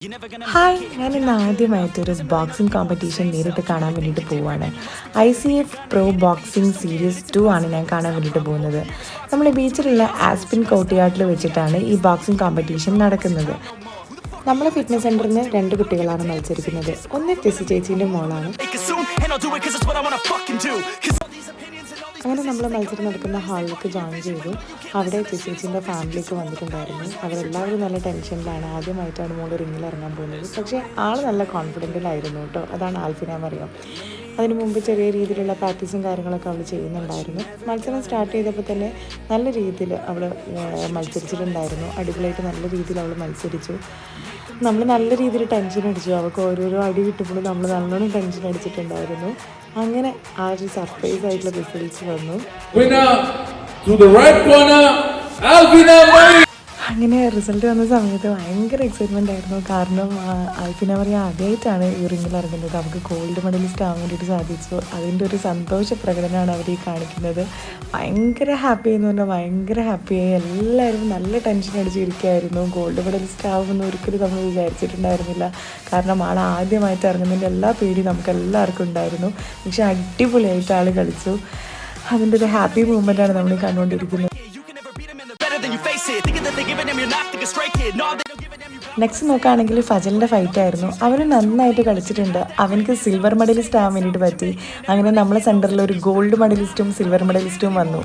Hi, ഞാൻ ഇന്ന് ആദ്യമായിട്ടൊരു ബോക്സിംഗ് കോമ്പറ്റീഷൻ നേരിട്ട് കാണാൻ വേണ്ടിയിട്ട് പോവുകയാണ്. ICF പ്രോ ബോക്സിംഗ് സീരീസ് 2 ആണ് ഞാൻ കാണാൻ വേണ്ടിയിട്ട് പോകുന്നത്. നമ്മൾ ബീച്ചിലുള്ള ആസ്പിൻ കോർട്ട്യാർഡിൽ വെച്ചിട്ടാണ് ഈ ബോക്സിംഗ് കോമ്പറ്റീഷൻ നടക്കുന്നത്. നമ്മളെ ഫിറ്റ്നസ് സെൻ്ററിൽ നിന്ന് 2 കുട്ടികളാണ് മത്സരിക്കുന്നത്. ഒന്ന് ടെസ്സി ചേച്ചീൻ്റെ മോളാണ്. അങ്ങനെ നമ്മൾ മത്സരം നടക്കുന്ന ഹാളിലേക്ക് ജോയിൻ ചെയ്തു. അവിടെ ചേച്ചീൻ്റെ ഫാമിലിക്ക് വന്നിട്ടുണ്ടായിരുന്നു. അവരെല്ലാവരും നല്ല ടെൻഷനിലാണ്. ആദ്യമായിട്ടാണ് മോൾ റിങ്ങിൽ ഇറങ്ങാൻ പോകുന്നത്. പക്ഷേ ആൾ നല്ല കോൺഫിഡൻറ്റിലായിരുന്നു കേട്ടോ. അതാണ് ആൽഫിന മറിയം. അതിന് മുമ്പ് ചെറിയ രീതിയിലുള്ള പ്രാക്ടീസും കാര്യങ്ങളൊക്കെ അവൾ ചെയ്യുന്നുണ്ടായിരുന്നു. മത്സരം സ്റ്റാർട്ട് ചെയ്തപ്പോൾ തന്നെ നല്ല രീതിയിൽ അവൾ മത്സരിച്ചിട്ടുണ്ടായിരുന്നു. അടിപൊളിയായിട്ട് നല്ല രീതിയിൽ അവൾ മത്സരിച്ചു. നമ്മൾ നല്ല രീതിയിൽ ടെൻഷൻ അടിച്ചു. അവൾക്ക് ഓരോരോ അടി കിട്ടുമ്പോഴും നമ്മൾ നല്ലോണം ടെൻഷൻ അടിച്ചിട്ടുണ്ടായിരുന്നു. അങ്ങനെ ആ ഒരു സർപ്രൈസ് ആയിട്ടുള്ള റിസൾട്ട്സ് വന്നു. അങ്ങനെ റിസൾട്ട് വന്ന സമയത്ത് ഭയങ്കര എക്സൈറ്റ്മെൻ്റ് ആയിരുന്നു. കാരണം ആൽഫിന മറിയം ആദ്യമായിട്ടാണ് ഈ റിങ്ങിൽ ഇറങ്ങുന്നത്. അവർക്ക് ഗോൾഡ് മെഡലിസ്റ്റ് ആവാൻ വേണ്ടിയിട്ട് സാധിച്ചു. അതിൻ്റെ ഒരു സന്തോഷ പ്രകടനമാണ് അവർ ഈ കാണിക്കുന്നത്. ഭയങ്കര ഹാപ്പി എന്ന് പറഞ്ഞാൽ ഭയങ്കര ഹാപ്പിയായി. എല്ലാവരും നല്ല ടെൻഷൻ അടിച്ചിരിക്കുകയായിരുന്നു. ഗോൾഡ് മെഡലിസ്റ്റ് ആവുമെന്ന് ഒരിക്കലും നമ്മൾ വിചാരിച്ചിട്ടുണ്ടായിരുന്നില്ല. കാരണം ആൾ ആദ്യമായിട്ട് ഇറങ്ങുന്നതിൻ്റെ എല്ലാ പേടിയും നമുക്ക് എല്ലാവർക്കും ഉണ്ടായിരുന്നു. പക്ഷെ അടിപൊളിയായിട്ട് ആൾ കളിച്ചു. അതിൻ്റെ ഒരു ഹാപ്പി മൂമെൻ്റാണ് നമ്മൾ കണ്ടുകൊണ്ടിരിക്കുന്നത്. നെക്സ്റ്റ് നോക്കുകയാണെങ്കിൽ ഫജലിൻ്റെ ഫൈറ്റ് ആയിരുന്നു. അവൻ നന്നായിട്ട് കളിച്ചിട്ടുണ്ട്. അവനക്ക് സിൽവർ മെഡലിസ്റ്റ് ആവാൻ വേണ്ടിയിട്ട് പറ്റി. അങ്ങനെ നമ്മളെ സെൻറ്ററിൽ ഒരു ഗോൾഡ് മെഡലിസ്റ്റും സിൽവർ മെഡലിസ്റ്റും വന്നു.